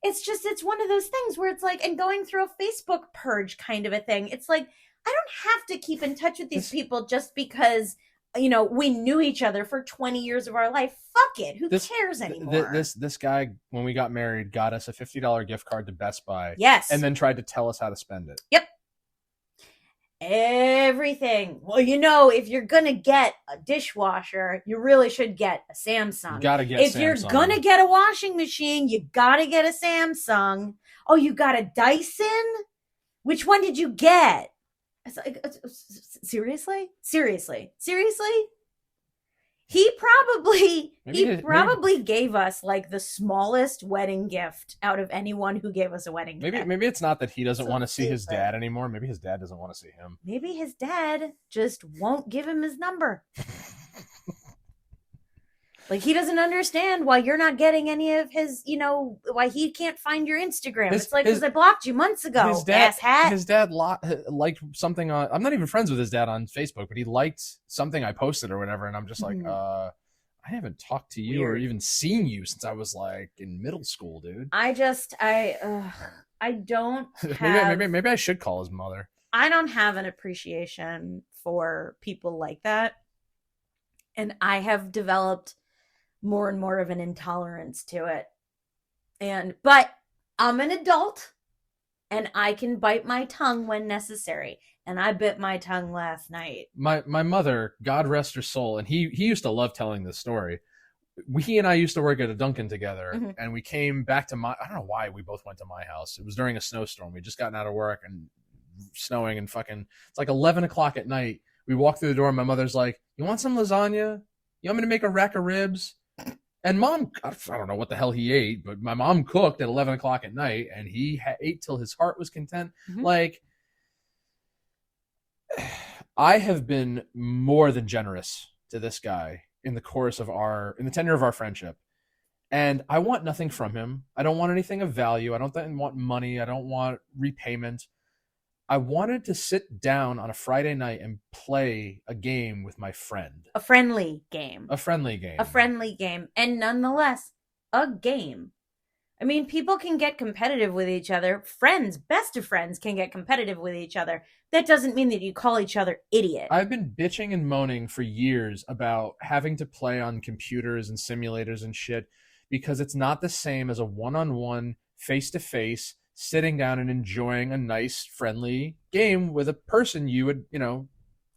A: It's one of those things where it's like, and going through a Facebook purge kind of a thing. It's like, I don't have to keep in touch with these people just because, we knew each other for 20 years of our life. Fuck it. Who cares anymore?
B: This guy, when we got married, got us a $50 gift card to Best Buy.
A: Yes.
B: And then tried to tell us how to spend it.
A: Yep. Everything. Well, if you're going to get a dishwasher, you really should get a Samsung.
B: You gotta get
A: If Samsung. You're going to get a washing machine, you got to get a Samsung. Oh, you got a Dyson? Which one did you get? It's like, seriously? He probably gave us like the smallest wedding gift out of anyone who gave us a wedding gift.
B: Maybe it's not that he doesn't want to see his dad anymore. Maybe his dad doesn't want to see him.
A: Maybe his dad just won't give him his number. Like, he doesn't understand why you're not getting any of his, why he can't find your Instagram. It's like, because I blocked you months ago, asshat.
B: His dad liked something on, I'm not even friends with his dad on Facebook, but he liked something I posted or whatever, and I'm just like, I haven't talked to you or even seen you since I was like in middle school, dude.
A: I don't have...
B: maybe I should call his mother.
A: I don't have an appreciation for people like that. And I have developed more and more of an intolerance to it. But I'm an adult and I can bite my tongue when necessary. And I bit my tongue last night.
B: My mother, God rest her soul, and he used to love telling this story. He and I used to work at a Dunkin' together, and we came back to I don't know why we both went to my house. It was during a snowstorm. We'd just gotten out of work and snowing, and it's like 11 o'clock at night. We walk through the door and my mother's like, "You want some lasagna? You want me to make a rack of ribs?" And Mom, I don't know what the hell he ate, but my mom cooked at 11 o'clock at night, and he ate till his heart was content. Like, I have been more than generous to this guy in the tenure of our friendship. And I want nothing from him. I don't want anything of value. I don't want money. I don't want repayment. I wanted to sit down on a Friday night and play a game with my friend.
A: A friendly game.
B: A friendly game.
A: A friendly game. And nonetheless, a game. I mean, people can get competitive with each other. Friends, best of friends, can get competitive with each other. That doesn't mean that you call each other idiot.
B: I've been bitching and moaning for years about having to play on computers and simulators and shit because it's not the same as a one-on-one, face-to-face, sitting down and enjoying a nice, friendly game with a person you would,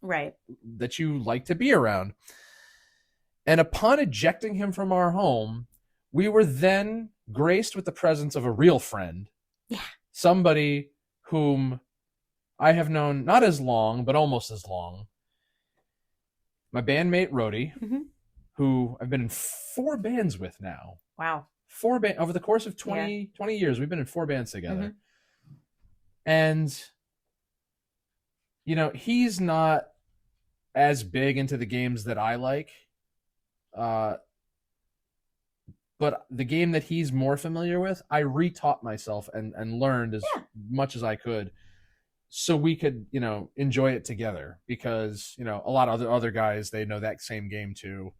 A: right,
B: that you like to be around. And upon ejecting him from our home, we were then graced with the presence of a real friend.
A: Yeah.
B: Somebody whom I have known not as long, but almost as long. My bandmate, Rhodey, who I've been in 4 bands with now.
A: Wow.
B: 4 bands over the course of 20 years. We've been in 4 bands together. And, he's not as big into the games that I like. But the game that he's more familiar with, I retaught myself and learned as much as I could so we could, enjoy it together because, a lot of other guys, they know that same game too.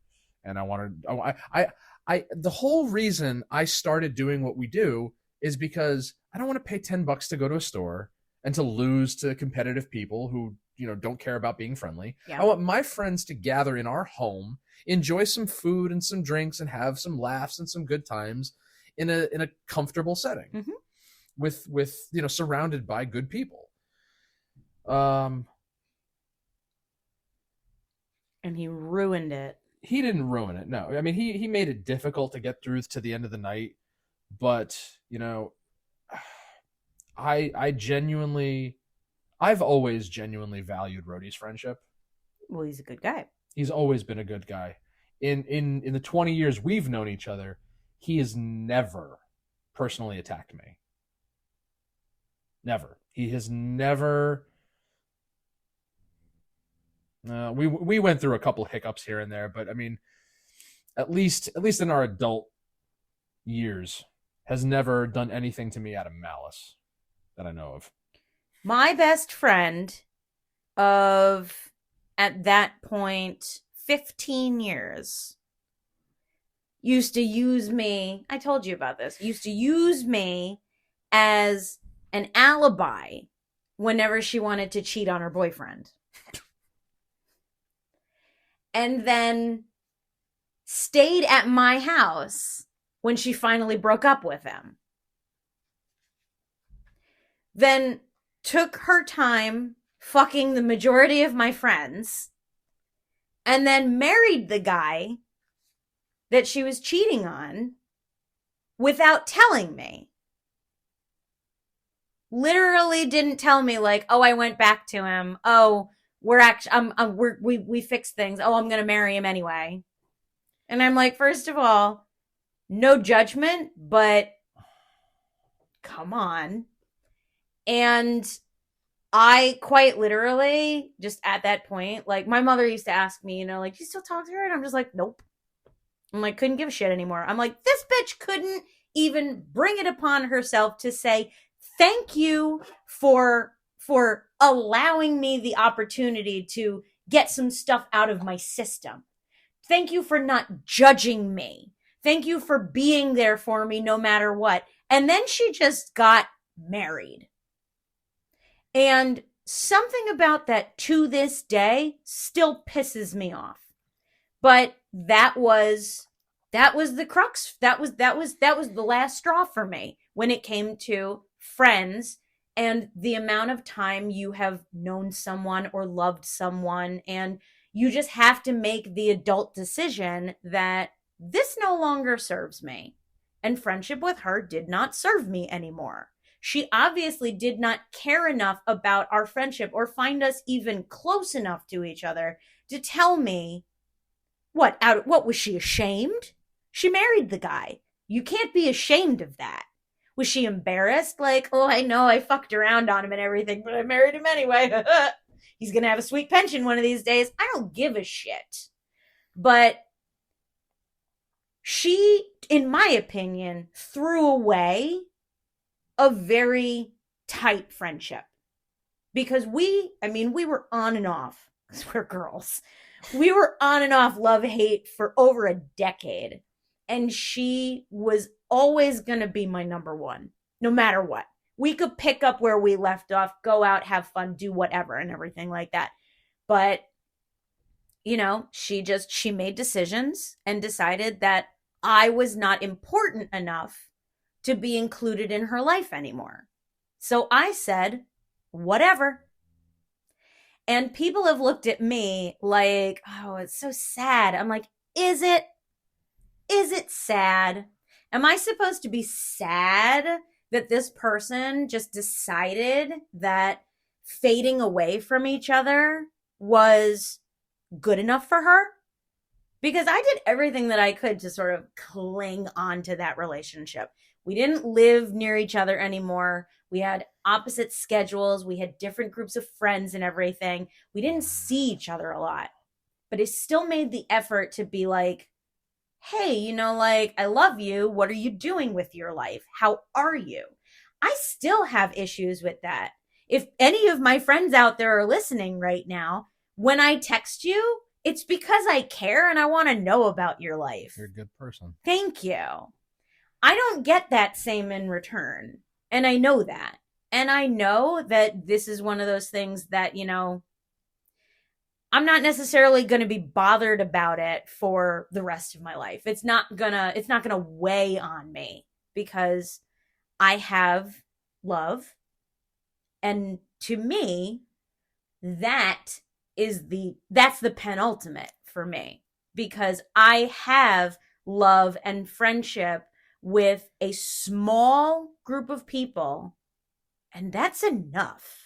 B: And the whole reason I started doing what we do is because I don't want to pay $10 to go to a store and to lose to competitive people who, don't care about being friendly. Yeah. I want my friends to gather in our home, enjoy some food and some drinks and have some laughs and some good times in a comfortable setting with, surrounded by good people.
A: And he ruined it.
B: He didn't ruin it. No, I mean, he made it difficult to get through to the end of the night, but I've always genuinely valued Rhodey's friendship.
A: Well, he's a good guy.
B: He's always been a good guy. In the 20 years we've known each other, he has never personally attacked me. Never. He has never. We went through a couple hiccups here and there, but I mean, at least in our adult years, has never done anything to me out of malice that I know of.
A: My best friend of, at that point, 15 years, used to use me, I told you about this, used to use me as an alibi whenever she wanted to cheat on her boyfriend. And then stayed at my house when she finally broke up with him. Then took her time fucking the majority of my friends. And then married the guy that she was cheating on without telling me. Literally didn't tell me like, oh, I went back to him. Oh, we fixed things. Oh, I'm going to marry him anyway. And I'm like, first of all, no judgment, but come on. And I quite literally, just at that point, like, my mother used to ask me, like, do you still talk to her? And I'm just like, nope. I'm like, couldn't give a shit anymore. I'm like, this bitch couldn't even bring it upon herself to say, thank you for allowing me the opportunity to get some stuff out of my system. Thank you for not judging me. Thank you for being there for me no matter what. And then she just got married. And something about that to this day still pisses me off. But that was the crux. That was the last straw for me when it came to friends and the amount of time you have known someone or loved someone, and you just have to make the adult decision that this no longer serves me. And friendship with her did not serve me anymore. She obviously did not care enough about our friendship or find us even close enough to each other to tell me what was she ashamed? She married the guy. You can't be ashamed of that. Was she embarrassed? Like, oh, I know I fucked around on him and everything, but I married him anyway. He's going to have a sweet pension one of these days. I don't give a shit. But she, in my opinion, threw away a very tight friendship. Because we were on and off, because we're girls. We were on and off love-hate for over a decade. And she was always going to be my number one, no matter what. We could pick up where we left off, go out, have fun, do whatever and everything like that. But, she made decisions and decided that I was not important enough to be included in her life anymore. So I said, whatever. And people have looked at me like, oh, it's so sad. I'm like, is it? Is it sad? Am I supposed to be sad that this person just decided that fading away from each other was good enough for her? Because I did everything that I could to sort of cling on to that relationship. We didn't live near each other anymore. We had opposite schedules. We had different groups of friends and everything. We didn't see each other a lot. But I still made the effort to be like, hey, I love you. What are you doing with your life? How are you? I still have issues with that. If any of my friends out there are listening right now, when I text you, it's because I care and I want to know about your life.
B: You're a good person.
A: Thank you. I don't get that same in return. And I know that. And I know that this is one of those things that, I'm not necessarily going to be bothered about it for the rest of my life. It's not gonna weigh on me because I have love. And to me, that's the penultimate for me, because I have love and friendship with a small group of people, and that's enough.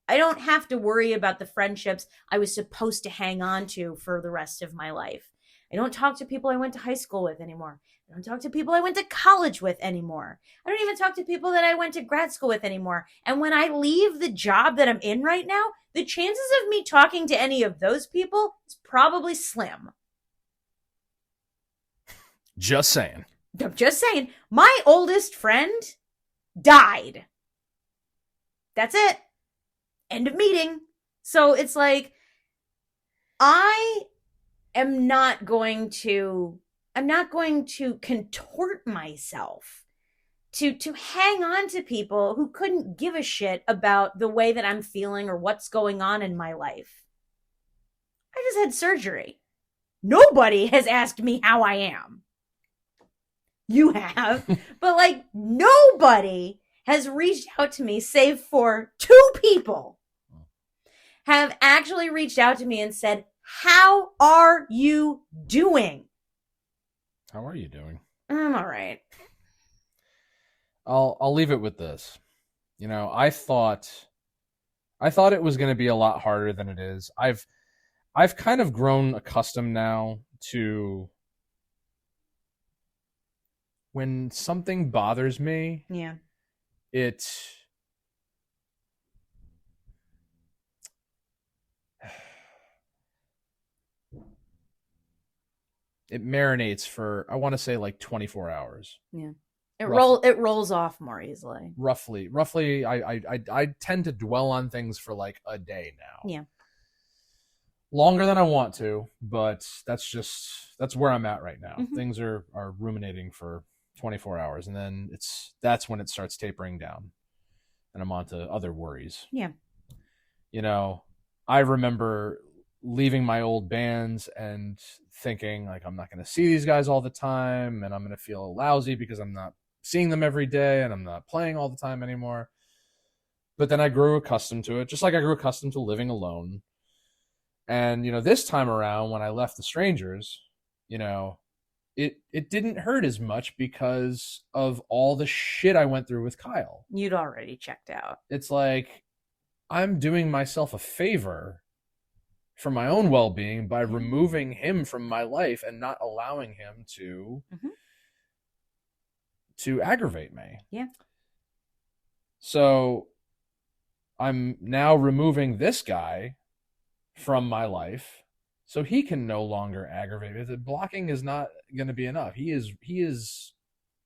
A: I don't have to worry about the friendships I was supposed to hang on to for the rest of my life. I don't talk to people I went to high school with anymore. I don't talk to people I went to college with anymore. I don't even talk to people that I went to grad school with anymore. And when I leave the job that I'm in right now, the chances of me talking to any of those people is probably slim.
B: Just saying.
A: I'm just saying. My oldest friend died. That's it. End of meeting. So it's like, I am not going to contort myself to hang on to people who couldn't give a shit about the way that I'm feeling or what's going on in my life. I just had surgery. Nobody has asked me how I am. You have. But nobody has reached out to me, save for 2 people, have actually reached out to me and said, how are you doing?
B: How are you doing?
A: I'm all right.
B: I'll leave it with this. I thought it was going to be a lot harder than it is. I've kind of grown accustomed now to when something bothers me,
A: yeah,
B: it marinates for, I want to say, like 24 hours.
A: Yeah. It rolls off more easily.
B: Roughly, I tend to dwell on things for like a day now.
A: Yeah.
B: Longer than I want to, but that's where I'm at right now.
A: Mm-hmm.
B: Things are ruminating for 24 hours, and then that's when it starts tapering down, and I'm on to other worries.
A: Yeah.
B: You know, I remember leaving my old bands and thinking like, I'm not going to see these guys all the time, and I'm going to feel lousy because I'm not seeing them every day and I'm not playing all the time anymore. But then I grew accustomed to it, just like I grew accustomed to living alone. And, this time around when I left the Strangers, it didn't hurt as much because of all the shit I went through with Kyle.
A: You'd already checked out.
B: It's like I'm doing myself a favor for my own well-being by removing him from my life and not allowing him to aggravate me.
A: Yeah.
B: So I'm now removing this guy from my life so he can no longer aggravate me. The blocking is not going to be enough. He is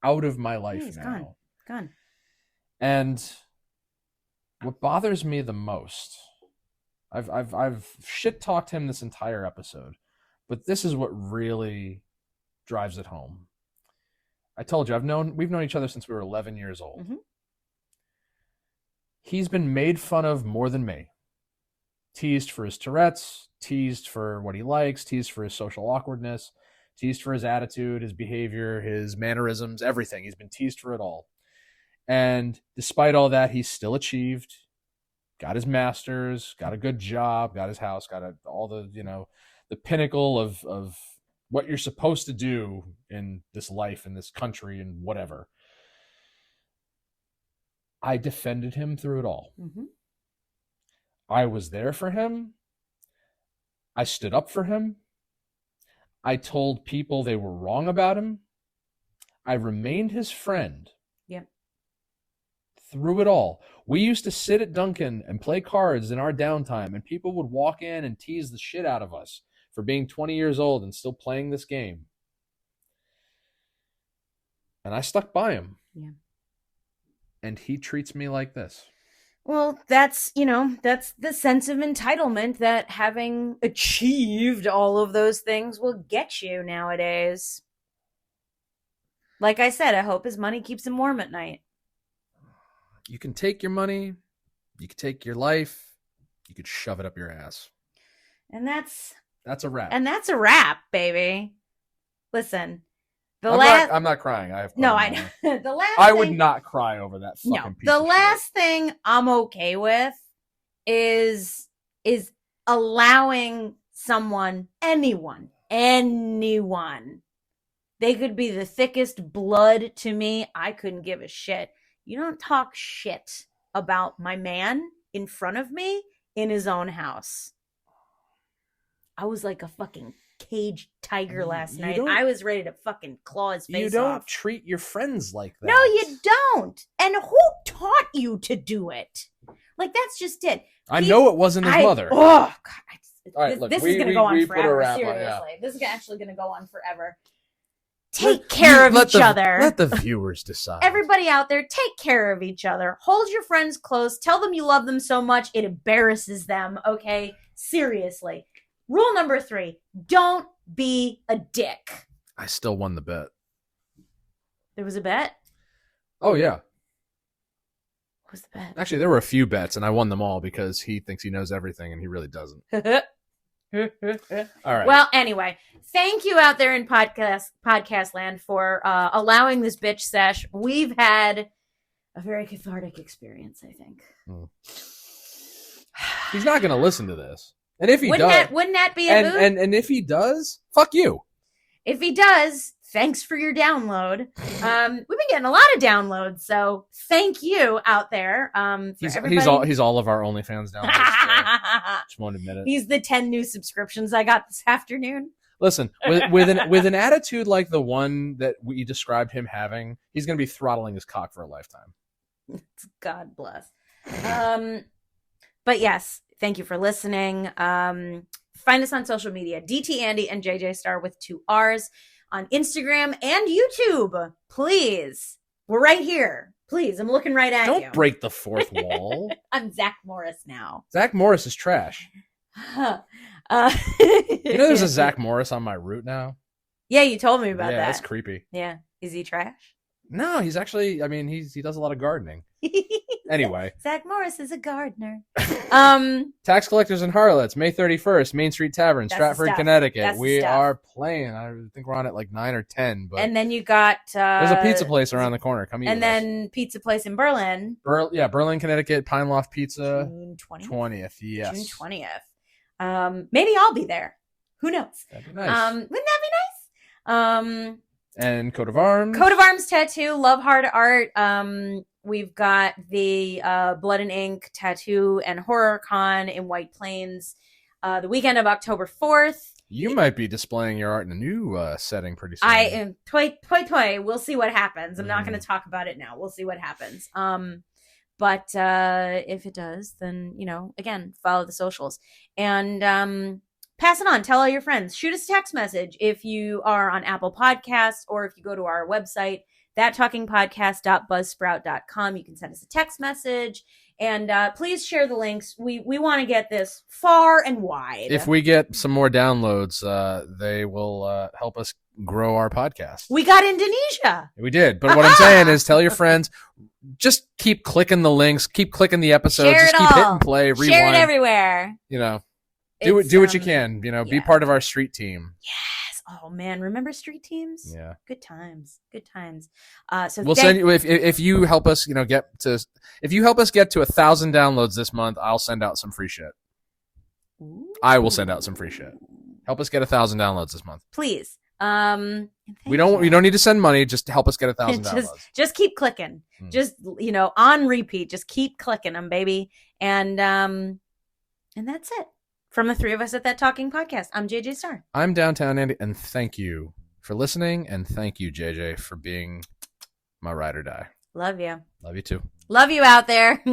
B: out of my life now.
A: Gone.
B: And what bothers me the most, I've shit talked him this entire episode, but this is what really drives it home. I told you we've known each other since we were 11 years old.
A: Mm-hmm.
B: He's been made fun of more than me. Teased for his Tourette's, teased for what he likes, teased for his social awkwardness, teased for his attitude, his behavior, his mannerisms, everything. He's been teased for it all. And despite all that, he's still achieved, got his master's, got a good job, got his house, got all the, the pinnacle of what you're supposed to do in this life, in this country, and whatever. I defended him through it all.
A: Mm-hmm.
B: I was there for him. I stood up for him. I told people they were wrong about him. I remained his friend.
A: Yep.
B: Through it all. We used to sit at Dunkin' and play cards in our downtime, and people would walk in and tease the shit out of us for being 20 years old and still playing this game. And I stuck by him.
A: Yeah.
B: And he treats me like this.
A: Well, that's the sense of entitlement that having achieved all of those things will get you nowadays. Like I said, I hope his money keeps him warm at night.
B: You can take your money, you can take your life, you could shove it up your ass.
A: And that's
B: a wrap.
A: And that's a wrap, baby. Listen.
B: I'm not crying. I have
A: no. The last.
B: I would not cry over that fucking piece.
A: The last thing I'm okay with is allowing someone, anyone. They could be the thickest blood to me. I couldn't give a shit. You don't talk shit about my man in front of me in his own house. I was like a fucking caged tiger last night. I was ready to fucking claw his face off.
B: You don't treat your friends like that.
A: No, you don't. And who taught you to do it? Like, that's just it.
B: I know it wasn't his mother.
A: Oh, God.
B: All right, look,
A: this is going to go on forever. Seriously. This is actually going to go on forever. Take care of each other.
B: Let the viewers decide.
A: Everybody out there, take care of each other. Hold your friends close. Tell them you love them so much it embarrasses them, okay? Seriously. Rule number 3, don't be a dick.
B: I still won the bet.
A: There was a bet?
B: Oh, yeah.
A: What was the bet?
B: Actually, there were a few bets, and I won them all because he thinks he knows everything, and he really doesn't. All right.
A: Well, anyway, thank you out there in podcast land for allowing this bitch sesh. We've had a very cathartic experience, I think.
B: He's not going to listen to this. And if he wouldn't
A: that be a boot?
B: And if he does, fuck you.
A: If he does, thanks for your download. We've been getting a lot of downloads, so thank you out there.
B: He's all of our OnlyFans downloads. Just won't admit it.
A: He's the 10 new subscriptions I got this afternoon.
B: Listen, with an attitude like the one that we described him having, he's going to be throttling his cock for a lifetime.
A: God bless. But yes, thank you for listening. Find us on social media, DT Andy and JJ Star with 2 R's on Instagram and YouTube. Please. We're right here. Please, I'm looking right at you.
B: Don't break the fourth wall.
A: I'm Zach Morris now.
B: Zach Morris is trash. There's a Zach Morris on my route now.
A: Yeah, you told me about that.
B: Yeah, that's creepy.
A: Yeah. Is he trash?
B: No, he's actually, he does a lot of gardening. Anyway.
A: Zach Morris is a gardener.
B: Tax Collectors and Harlots, May 31st, Main Street Tavern, Stratford, Connecticut. We are playing. I think we're on at like 9 or 10. But
A: and then you got...
B: there's a pizza place around the corner. Come eat
A: and then us. Pizza place in Berlin.
B: Berlin, Connecticut, Pine Loft Pizza.
A: June 20th?
B: 20th, yes.
A: June 20th. Maybe I'll be there. Who knows?
B: That'd be nice.
A: Wouldn't that be nice?
B: And Coat of Arms.
A: Coat of Arms tattoo. Love hard art. We've got the Blood and Ink tattoo and horror con in White Plains the weekend of October 4th.
B: You might be displaying your art in a new setting pretty soon.
A: I am toy. We'll see what happens. I'm not going to talk about it now. We'll see what happens. But if it does, then, again, follow the socials. And pass it on. Tell all your friends. Shoot us a text message if you are on Apple Podcasts, or if you go to our website, thattalkingpodcast.buzzsprout.com. You can send us a text message. And please share the links. We want to get this far and wide.
B: If we get some more downloads, they will help us grow our podcast.
A: We got Indonesia.
B: We did. But what I'm saying is, tell your friends. Just keep clicking the links. Keep clicking the episodes.
A: Share
B: just keep hitting play. Rewind.
A: Share it everywhere.
B: Do what you can. Be part of our street team.
A: Yes. Oh man, remember street teams?
B: Yeah.
A: Good times.
B: So we'll send you if you help us. If you help us get to 1,000 downloads this month, I'll send out some free shit.
A: Ooh.
B: I will send out some free shit. Help us get 1,000 downloads this month,
A: please.
B: We don't need to send money. Just to help us get 1,000 downloads.
A: Just keep clicking. Just on repeat. Just keep clicking them, baby. And that's it. From the 3 of us at That Talking Podcast, I'm JJ Star.
B: I'm Downtown Andy, and thank you for listening, and thank you, JJ, for being my ride or die.
A: Love you.
B: Love you too.
A: Love you out there.